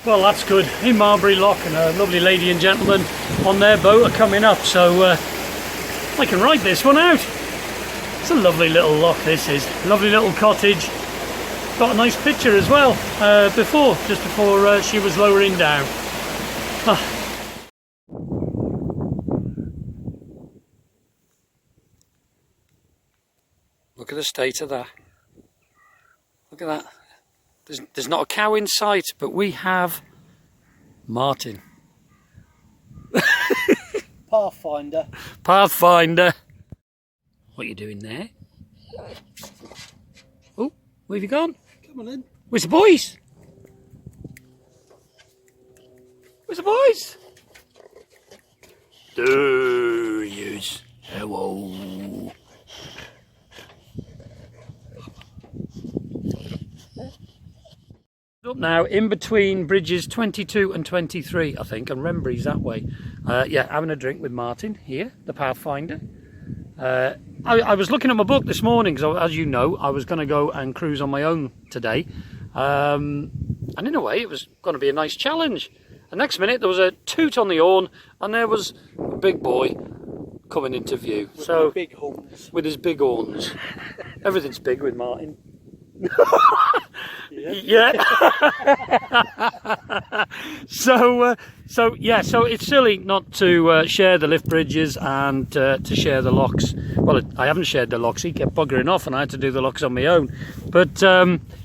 Well, that's good. In Marbury Lock, and a lovely lady and gentleman on their boat are coming up, so I can ride this one out. It's a lovely little lock, this is. Lovely little cottage. Got a nice picture as well, just before she was lowering down. Look at the state of that. Look at that. There's not a cow in sight, but we have Martin. Pathfinder. Pathfinder. What are you doing there? Oh, where have you gone? Come on in. Where's the boys? Where's the boys? There he is. Hello. Up now in between bridges 22 and 23, I think, and Rembury's that way. Yeah, having a drink with Martin here, the Pathfinder. I was looking at my book this morning because, as you know, I was going to go and cruise on my own today, and in a way it was going to be a nice challenge. The next minute there was a toot on the horn and there was a big boy coming into view. With big horns. With his big horns. Everything's big with Martin. Yeah. So it's silly not to share the lift bridges and to share the locks. Well, I haven't shared the locks. He kept buggering off and I had to do the locks on my own. But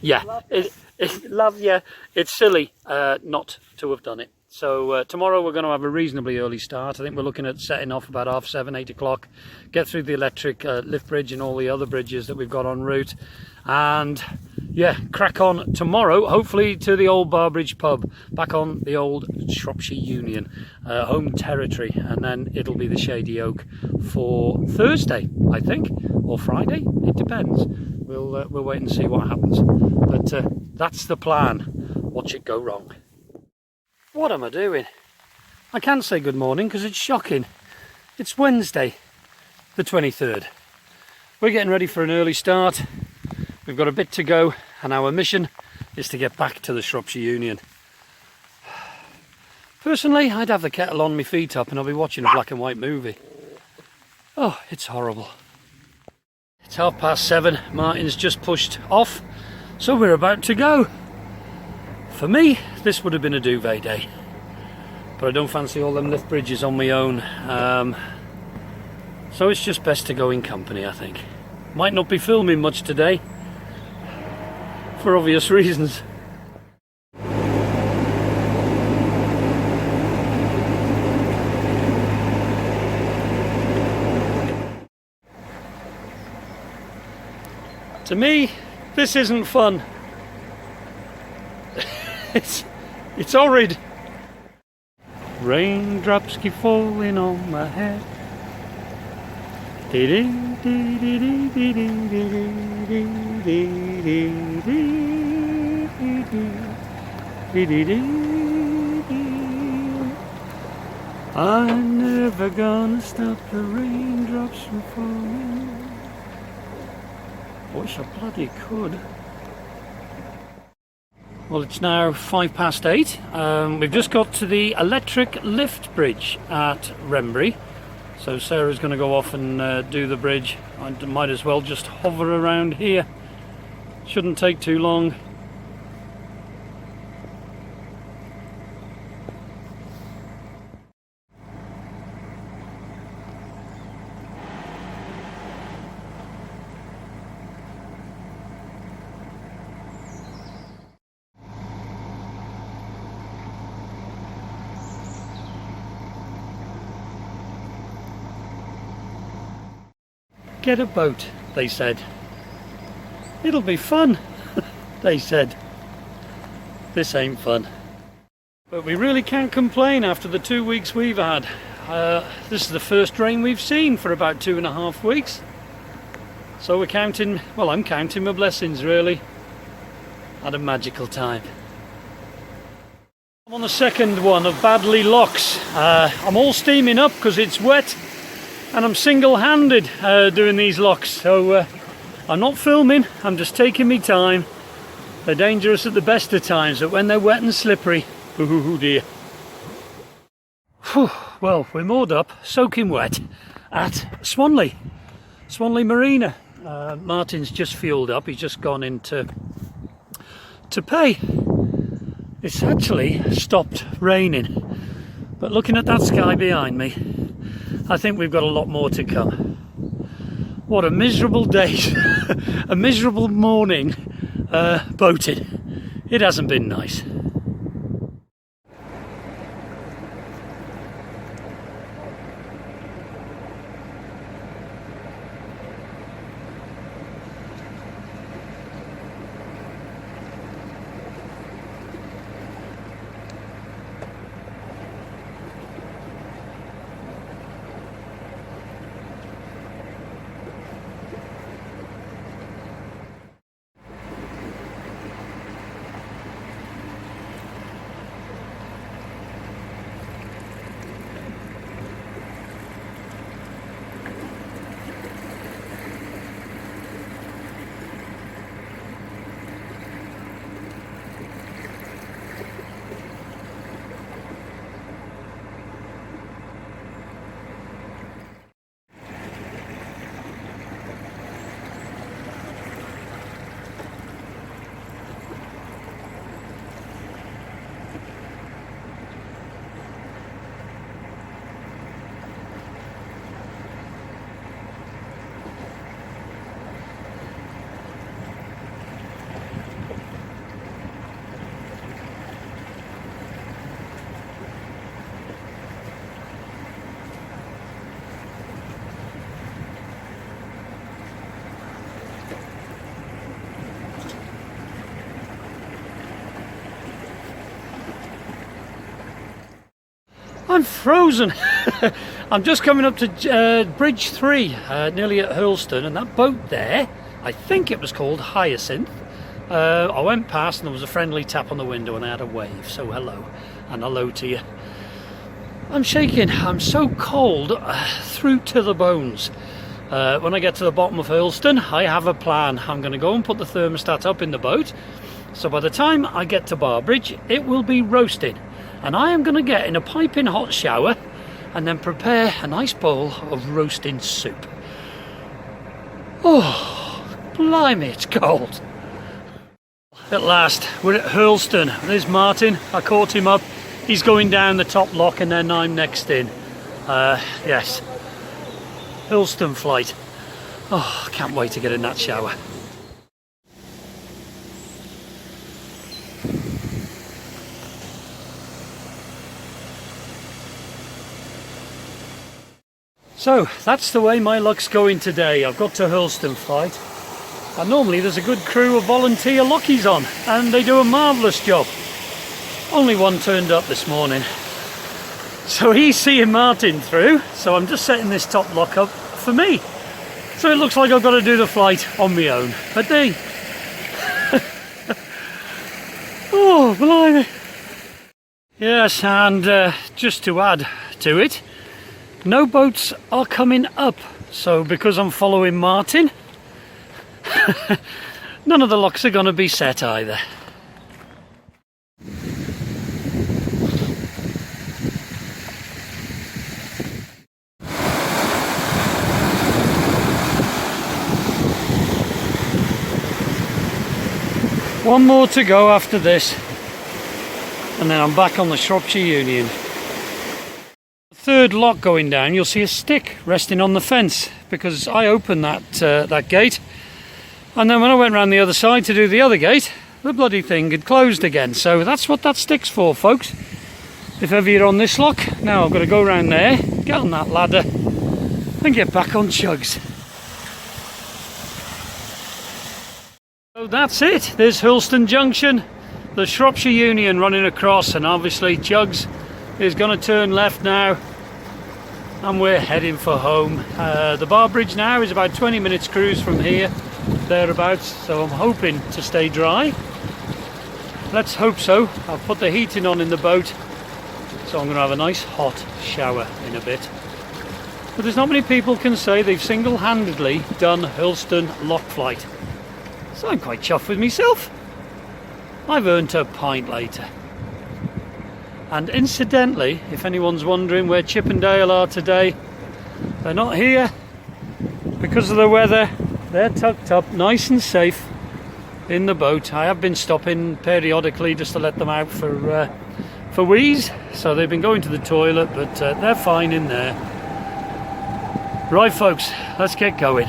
yeah, it's silly not to have done it. So tomorrow we're going to have a reasonably early start. I think we're looking at setting off about 7:30, 8 o'clock, get through the electric lift bridge and all the other bridges that we've got en route, and yeah, crack on tomorrow, hopefully to the old Barbridge pub, back on the old Shropshire Union, home territory, and then it'll be the Shady Oak for Thursday, I think, or Friday, it depends. We'll wait and see what happens, but that's the plan. Watch it go wrong. What am I doing? I can't say good morning because it's shocking. It's Wednesday, the 23rd. We're getting ready for an early start. We've got a bit to go, and our mission is to get back to the Shropshire Union. Personally, I'd have the kettle on my feet up and I'll be watching a black and white movie. Oh, it's horrible. It's 7:30. Martin's just pushed off, so we're about to go. For me, this would have been a duvet day, but I don't fancy all them lift bridges on my own, so it's just best to go in company, I think. Might not be filming much today, for obvious reasons. To me, this isn't fun. It's horrid. Raindrops keep falling on my head. I'm never gonna stop the raindrops from falling. I wish I bloody could. Well, it's now 8:05. We've just got to the electric lift bridge at Rembury. So Sarah's going to go off and do the bridge. I might as well just hover around here. Shouldn't take too long. Get a boat, they said. It'll be fun, they said. This ain't fun. But we really can't complain after the 2 weeks we've had. This is the first rain we've seen for about 2.5 weeks. So we're counting, well, I'm counting my blessings really. Had a magical time. I'm on the second one of Badley Locks. I'm all steaming up because it's wet. And I'm single-handed doing these locks, so I'm not filming, I'm just taking me time. They're dangerous at the best of times, but when they're wet and slippery, Oh dear. Whew. Well, we're moored up, soaking wet, at Swanley Marina. Martin's just fueled up. He's just gone in to pay. It's actually stopped raining, but looking at that sky behind me, I think we've got a lot more to come. What a miserable day, a miserable morning boating. It hasn't been nice. I'm frozen. I'm just coming up to Bridge 3, nearly at Hurleston, and that boat there, I think it was called Hyacinth. I went past and there was a friendly tap on the window and I had a wave, so hello, and hello to you. I'm shaking, I'm so cold through to the bones. When I get to the bottom of Hurleston, I have a plan. I'm going to go and put the thermostat up in the boat, so by the time I get to Barbridge, it will be roasting. And I am going to get in a piping hot shower and then prepare a nice bowl of roasting soup. Oh, blimey, it's cold. At last, we're at Hurleston. There's Martin. I caught him up. He's going down the top lock and then I'm next in. Yes, Hurleston flight. Oh, I can't wait to get in that shower. So that's the way my luck's going today. I've got to Hurleston flight, and normally there's a good crew of volunteer lockies on and they do a marvellous job. Only one turned up this morning, so he's seeing Martin through, so I'm just setting this top lock up for me. So it looks like I've got to do the flight on my own. But hey, oh blimey. Yes, and just to add to it, no boats are coming up, so because I'm following Martin, none of the locks are going to be set either. One more to go after this, and then I'm back on the Shropshire Union. Third lock going down, you'll see a stick resting on the fence because I opened that gate, and then when I went round the other side to do the other gate, the bloody thing had closed again. So that's what that stick's for, folks. If ever you're on this lock, now I've got to go round there, get on that ladder and get back on Chugs. So that's it. There's Hurleston Junction, the Shropshire Union running across, and obviously Chugs is going to turn left now and we're heading for home. The Barbridge now is about 20 minutes cruise from here, thereabouts, so I'm hoping to stay dry. Let's hope so. I'll put the heating on in the boat, so I'm going to have a nice hot shower in a bit. But there's not many people can say they've single-handedly done Hurleston lock flight, so I'm quite chuffed with myself. I've earned a pint later. And incidentally, if anyone's wondering where Chip and Dale are today, they're not here because of the weather. They're tucked up nice and safe in the boat. I have been stopping periodically just to let them out for wheeze, so they've been going to the toilet, but they're fine in there. Right folks, let's get going.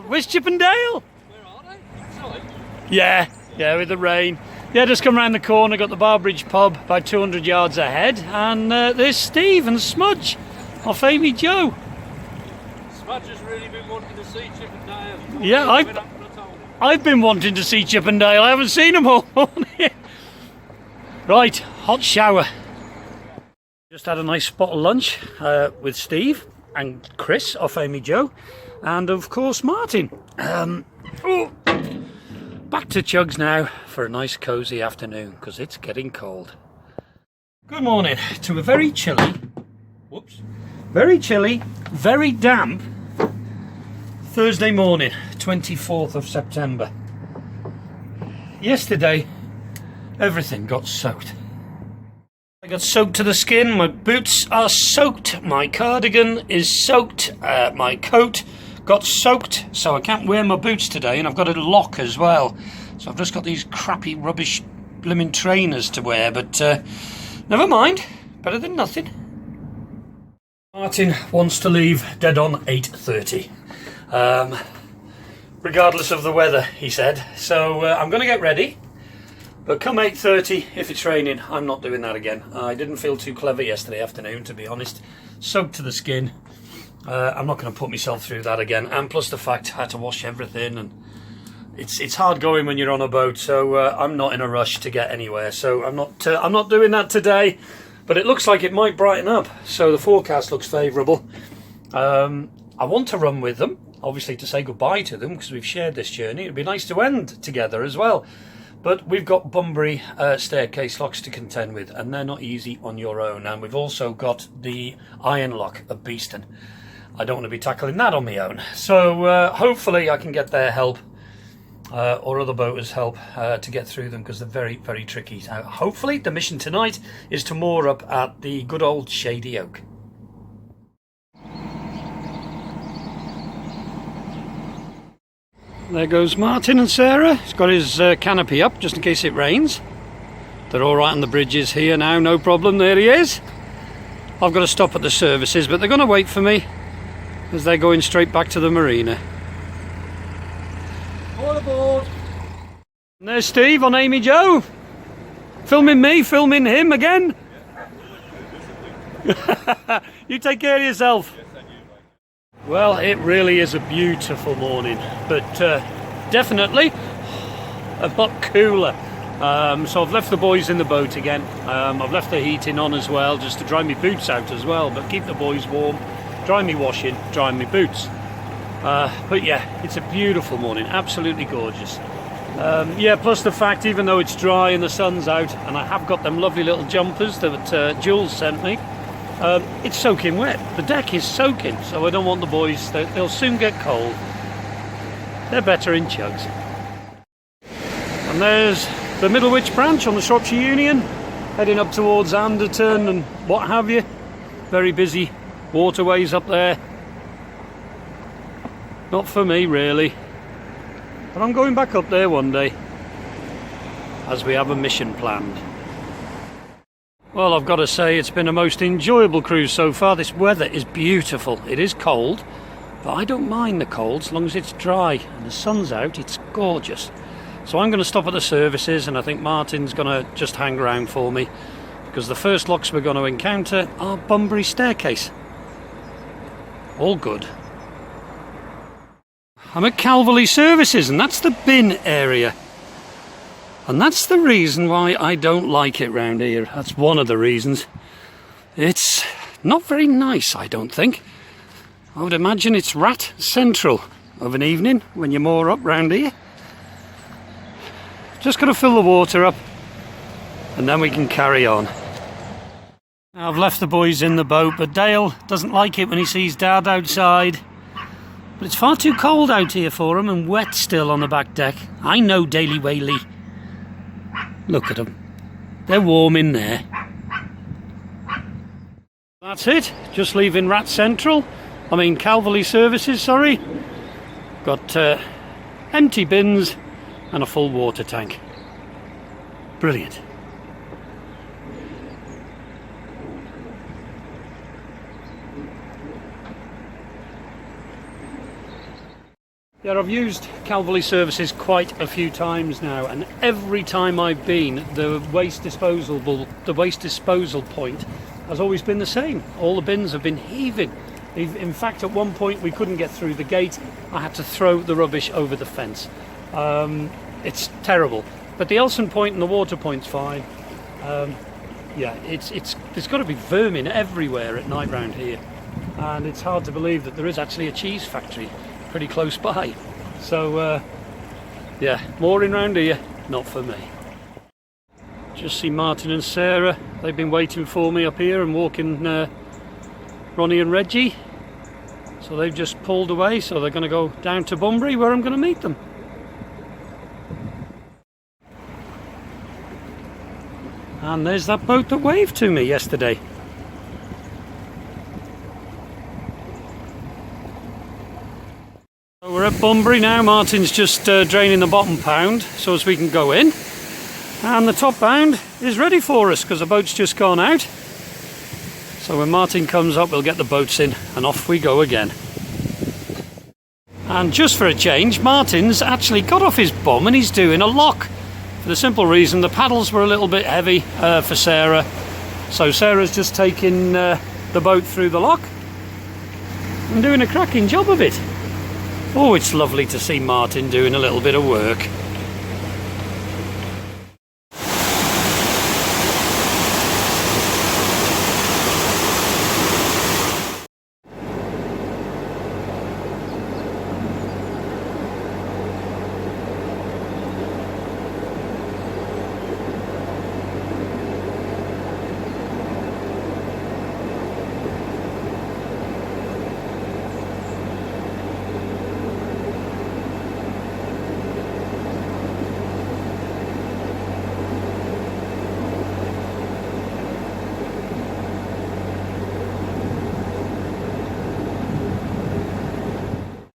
Where's Chip and Dale? Where are they? Sorry. Yeah, with the rain. Yeah, just come round the corner, got the Barbridge pub about 200 yards ahead, and there's Steve and Smudge off Amy Joe. Smudge has really been wanting to see Chip and Dale. Yeah, I've been wanting to see Chip and Dale. I haven't seen them all morning. Right, hot shower. Just had a nice spot of lunch with Steve and Chris off Amy Joe, and of course Martin. Back to Chugs now for a nice cosy afternoon because it's getting cold. Good morning to a very chilly, very damp Thursday morning, 24th of September. Yesterday everything got soaked. I got soaked to the skin, my boots are soaked, my cardigan is soaked, my coat got soaked, so I can't wear my boots today, and I've got a lock as well. So I've just got these crappy rubbish blimmin' trainers to wear, but never mind, better than nothing. Martin wants to leave dead on 8:30. Regardless of the weather, he said. So I'm going to get ready. But come 8:30, if it's raining, I'm not doing that again. I didn't feel too clever yesterday afternoon, to be honest. Soaked to the skin. I'm not going to put myself through that again. And plus the fact I had to wash everything, and it's hard going when you're on a boat. So I'm not in a rush to get anywhere. So I'm not doing that today. But it looks like it might brighten up. So the forecast looks favourable. I want to run with them, obviously to say goodbye to them because we've shared this journey. It'd be nice to end together as well. But we've got Bunbury staircase locks to contend with, and they're not easy on your own. And we've also got the iron lock of Beeston. I don't want to be tackling that on my own. So hopefully I can get their help or other boaters' help to get through them because they're very, very tricky. So hopefully the mission tonight is to moor up at the good old Shady Oak. There goes Martin and Sarah. He's got his canopy up just in case it rains. They're all right on the bridges here now, no problem. There he is. I've got to stop at the services, but they're going to wait for me as they're going straight back to the marina. All aboard. And there's Steve on Amy Joe. Filming me, filming him again. You take care of yourself. Well, it really is a beautiful morning, but definitely a lot cooler. So I've left the boys in the boat again. I've left the heating on as well, just to dry my boots out as well, but keep the boys warm, dry me washing, dry me boots. But yeah, it's a beautiful morning, absolutely gorgeous. Yeah, plus the fact, even though it's dry and the sun's out, and I have got them lovely little jumpers that Jules sent me, it's soaking wet. The deck is soaking, so I don't want the boys, they'll soon get cold. They're better in Chugs. And there's the Middlewich branch on the Shropshire Union, heading up towards Anderton and what have you. Very busy waterways up there. Not for me really, but I'm going back up there one day, as we have a mission planned. Well, I've got to say it's been a most enjoyable cruise so far. This weather is beautiful. It is cold, but I don't mind the cold as long as it's dry and the sun's out. It's gorgeous. So I'm going to stop at the services, and I think Martin's going to just hang around for me. because the first locks we're going to encounter are Bunbury Staircase. All good. I'm at Calverley Services, and that's the bin area. And that's the reason why I don't like it round here. That's one of the reasons. It's not very nice, I don't think. I would imagine it's rat central of an evening when you're more up round here. Just got to fill the water up and then we can carry on. Now, I've left the boys in the boat, but Dale doesn't like it when he sees Dad outside. But it's far too cold out here for him and wet still on the back deck. I know, Daly Whaley. Look at them. They're warm in there. That's it. Just leaving Calverley Services, sorry. Got empty bins and a full water tank. Brilliant. Yeah, I've used Calverley Services quite a few times now, and every time I've been, the waste disposal point has always been the same. All the bins have been heaving. In fact, at one point we couldn't get through the gate. I had to throw the rubbish over the fence. It's terrible. But the Elson point and the water point's fine. Yeah, there's got to be vermin everywhere at night round here, and it's hard to believe that there is actually a cheese factory pretty close by. So yeah, mooring round here, not for me. Just see Martin and Sarah. They've been waiting for me up here and walking Ronnie and Reggie. So they've just pulled away, so they're going to go down to Bunbury where I'm going to meet them. And there's that boat that waved to me yesterday. So we're at Bunbury now. Martin's just draining the bottom pound so as we can go in. And the top pound is ready for us because the boat's just gone out. So when Martin comes up, we'll get the boats in and off we go again. And just for a change, Martin's actually got off his bum and he's doing a lock. For the simple reason the paddles were a little bit heavy for Sarah. So Sarah's just taking the boat through the lock and doing a cracking job of it. Oh, it's lovely to see Martin doing a little bit of work.